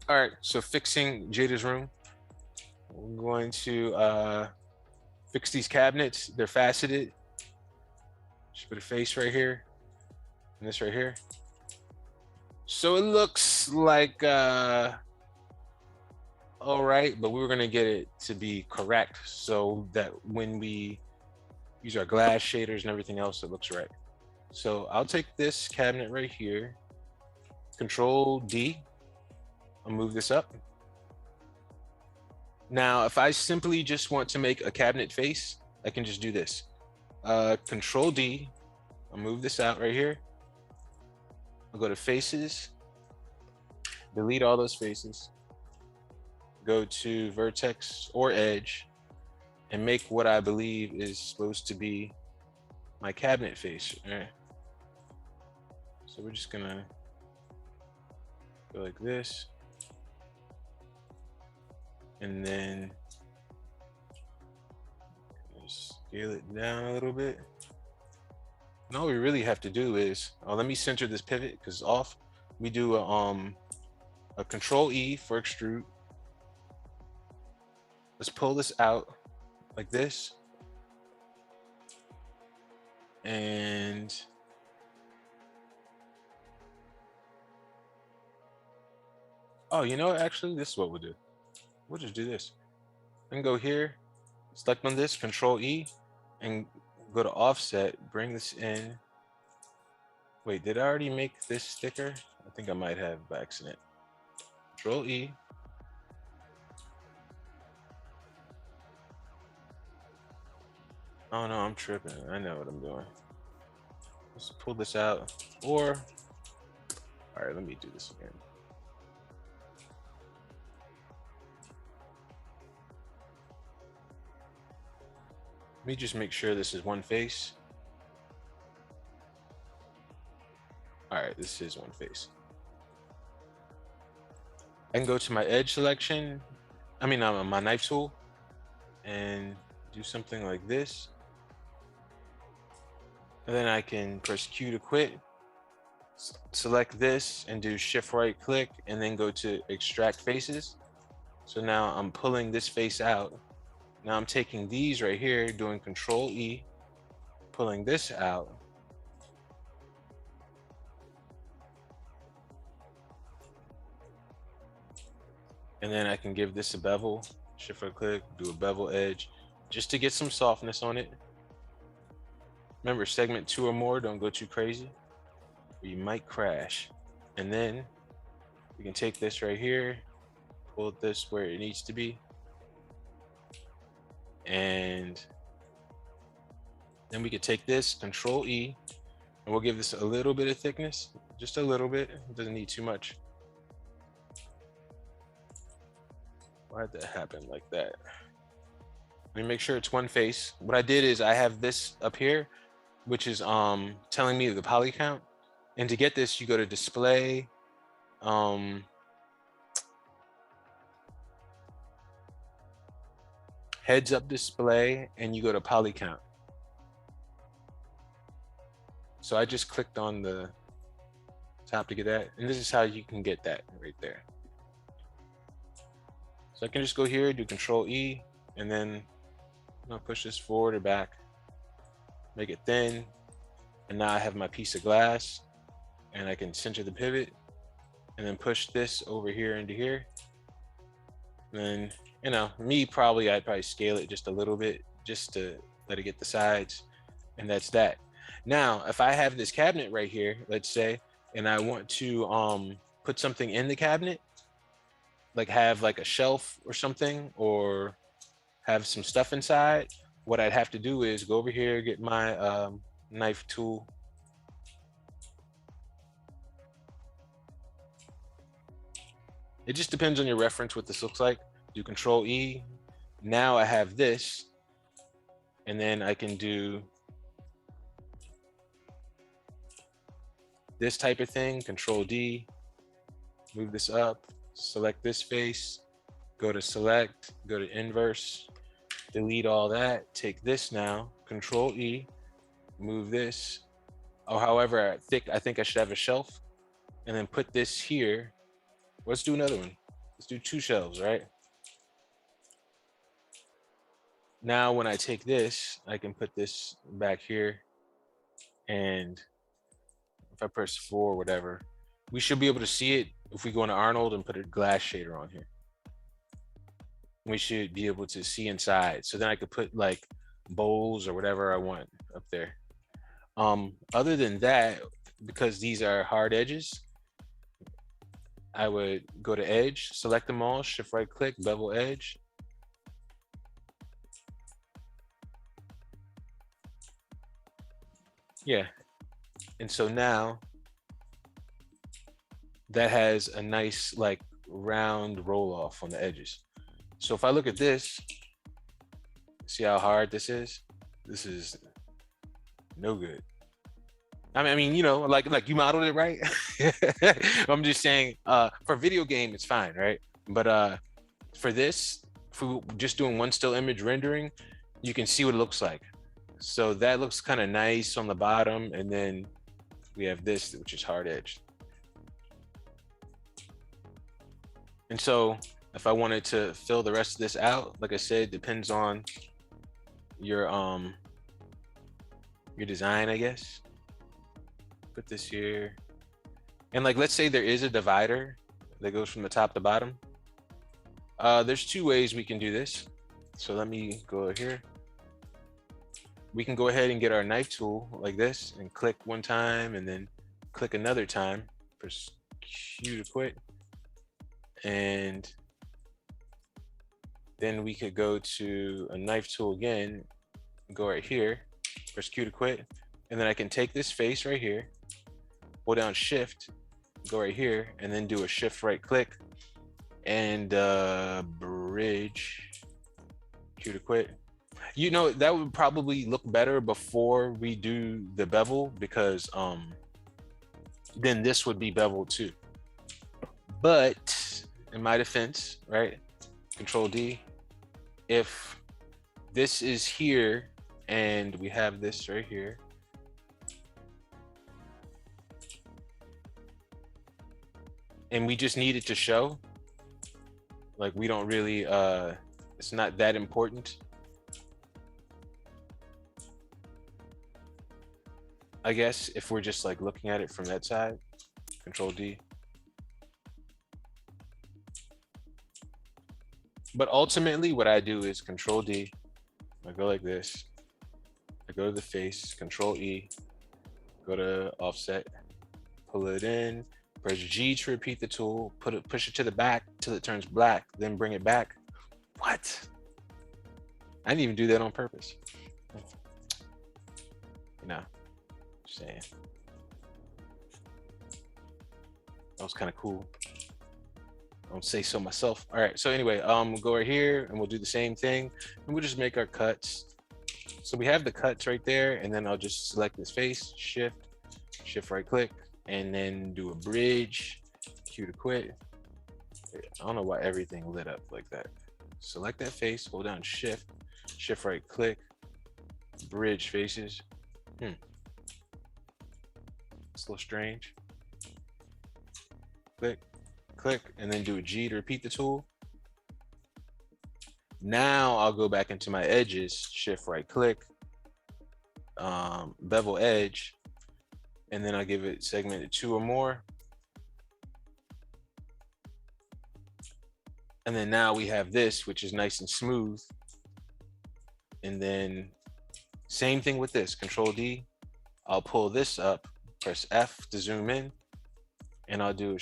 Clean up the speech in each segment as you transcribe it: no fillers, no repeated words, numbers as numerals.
All right, so fixing Jada's room. We're going to fix these cabinets. They're faceted. Just put a face right here and this right here. So it looks like all right, but we were gonna get it to be correct so that when we use our glass shaders and everything else, it looks right. So I'll take this cabinet right here, Control D, I'll move this up. Now, if I simply just want to make a cabinet face, I can just do this. Control D, I'll move this out right here. I'll go to faces, delete all those faces, go to vertex or edge, and make what I believe is supposed to be my cabinet face. All right. So we're just gonna go like this. And then scale it down a little bit. And all we really have to do is, let me center this pivot because it's off. We do a Control E for extrude. Let's pull this out like this. And oh, you know what? Actually, this is what we'll do. We'll just do this. I can go here, select on this, Control E, and go to offset, bring this in. Wait, did I already make this thicker? I think I might have by accident. Control E. Oh no, I'm tripping. I know what I'm doing. Let's pull this out. Or, all right, let me do this again. Let me just make sure this is one face. All right, this is one face. I can go to my edge selection. I mean, my knife tool and do something like this. And then I can press Q to quit. Select this and do shift right click and then go to extract faces. So now I'm pulling this face out. Now I'm taking these right here, doing Control E, pulling this out. And then I can give this a bevel, shift right click, do a bevel edge, just to get some softness on it. Remember, segment 2 or more, don't go too crazy, or you might crash. And then we can take this right here, pull this where it needs to be. And then we could take this, Control E, and we'll give this a little bit of thickness, just a little bit. It doesn't need too much. Why'd that happen like that? Let me make sure it's one face. What I did is I have this up here, which is telling me the poly count. And to get this, you go to display, heads up display, and you go to poly count. So I just clicked on the top to get that. And this is how you can get that right there. So I can just go here, do Control E, and then I'll push this forward or back, make it thin. And now I have my piece of glass and I can center the pivot and then push this over here into here. And then, you know, I'd probably scale it just a little bit just to let it get the sides. And that's that. Now, if I have this cabinet right here, let's say, and I want to put something in the cabinet, like have like a shelf or something, or have some stuff inside, what I'd have to do is go over here, get my knife tool. It just depends on your reference what this looks like. Do Control E. Now I have this, and then I can do this type of thing, Control D, move this up, select this face, go to select, go to inverse, delete all that, take this now, Control E, move this. Oh, however, I think I should have a shelf, and then put this here. Let's do another one. Let's do 2 shelves, right? Now, when I take this, I can put this back here, and if I press 4 or whatever, we should be able to see it if we go into Arnold and put a glass shader on here. We should be able to see inside. So then I could put like bowls or whatever I want up there. Other than that, because these are hard edges, I would go to edge, select them all, shift right click, bevel edge. Yeah. And so now that has a nice like round roll off on the edges. So if I look at this, see how hard this is? This is no good. I mean, you know, like you modeled it right. I'm just saying, for video game, it's fine, right? But for this, if we're just doing one still image rendering, you can see what it looks like. So that looks kind of nice on the bottom, and then we have this, which is hard edged. And so if I wanted to fill the rest of this out, like I said, depends on your design, I guess. Put this here. And like, let's say there is a divider that goes from the top to bottom. There's 2 ways we can do this. So let me go here. We can go ahead and get our knife tool like this and click one time and then click another time. Press Q to quit. And then we could go to a knife tool again, go right here, press Q to quit. And then I can take this face right here, hold down shift, go right here, and then do a shift right click and bridge, Q to quit. You know, that would probably look better before we do the bevel, because then this would be beveled too. But in my defense, right, Control D, if this is here and we have this right here, and we just need it to show, like we don't really, it's not that important, I guess, if we're just like looking at it from that side. Control D. But ultimately what I do is Control D, I go like this, I go to the face, Control E, go to offset, pull it in, press G to repeat the tool, push it to the back till it turns black, then bring it back. What? I didn't even do that on purpose. You know, just saying. That was kind of cool. I don't say so myself. All right, so anyway, we'll go right here and we'll do the same thing, and we'll just make our cuts. So we have the cuts right there, and then I'll just select this face, shift right click, and then do a bridge, Q to quit. I don't know why everything lit up like that. Select that face, hold down shift right click, bridge faces. It's a little strange. Click, and then do a G to repeat the tool. Now I'll go back into my edges, shift right click, bevel edge, and then I'll give it segmented 2 or more. And then now we have this, which is nice and smooth. And then same thing with this, Control D. I'll pull this up, press F to zoom in, and I'll do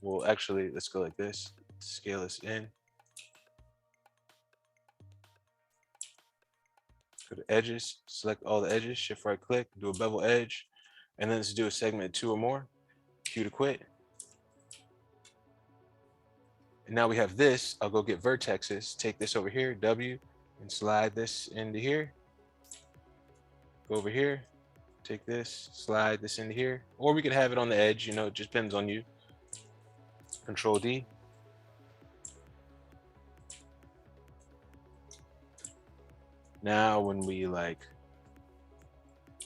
well, actually, let's go like this, scale this in. Go to edges, select all the edges, shift right click, do a bevel edge, and then let's do a segment 2 or more, Q to quit. And now we have this. I'll go get vertexes, take this over here, W, and slide this into here. Go over here, take this, slide this into here, or we could have it on the edge, you know, it just depends on you. Control D. Now when we like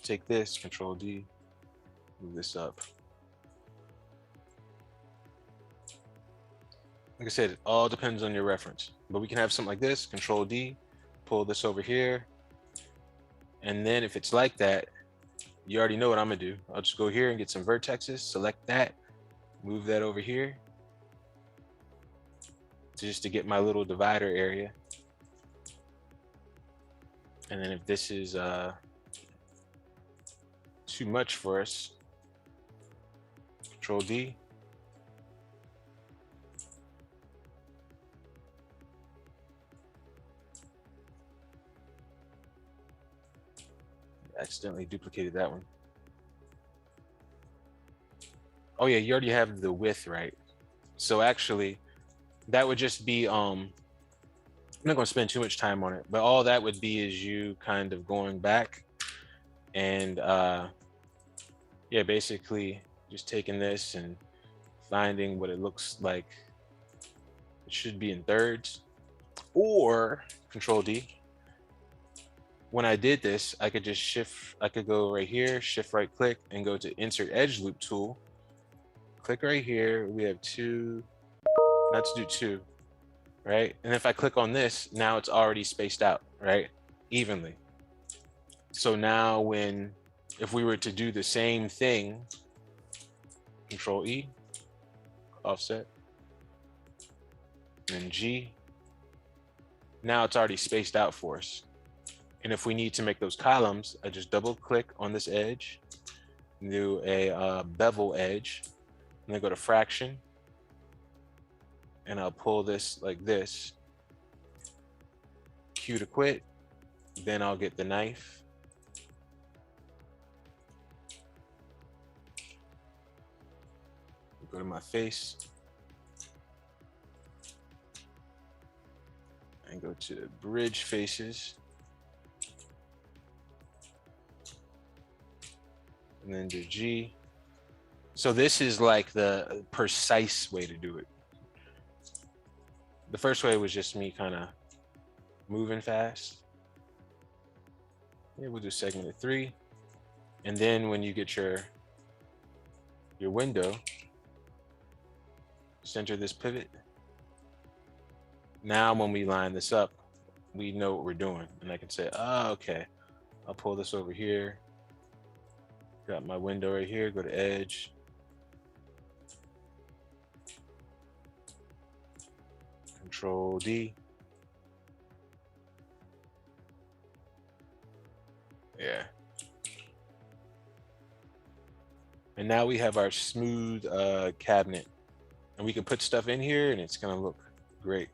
take this, Control D, move this up. Like I said, it all depends on your reference, but we can have something like this, Control D, pull this over here. And then if it's like that, you already know what I'm gonna do. I'll just go here and get some vertexes, select that, move that over here just to get my little divider area. And then if this is too much for us, Control D. Accidentally duplicated that one. Oh yeah, you already have the width, right? So actually, that would just be, I'm not gonna spend too much time on it, but all that would be is you kind of going back and yeah, basically just taking this and finding what it looks like it should be in thirds, or Control D. When I did this, I could just I could go right here, shift right click and go to insert edge loop tool. Click right here, we have two, let's do two, right? And if I click on this, now it's already spaced out, right? Evenly. So now if we were to do the same thing, Control E, offset, and G, now it's already spaced out for us. And if we need to make those columns, I just double click on this edge, do a bevel edge, and then go to fraction, and I'll pull this like this, Q to quit, then I'll get the knife, go to my face, and go to bridge faces, and then do G. So this is like the precise way to do it. The first way was just me kind of moving fast. Yeah, we'll do segmented 3. And then when you get your window, center this pivot. Now when we line this up, we know what we're doing. And I can say, oh, okay, I'll pull this over here. Got my window right here, go to edge. Control D. Yeah. And now we have our smooth cabinet. And we can put stuff in here and it's gonna look great.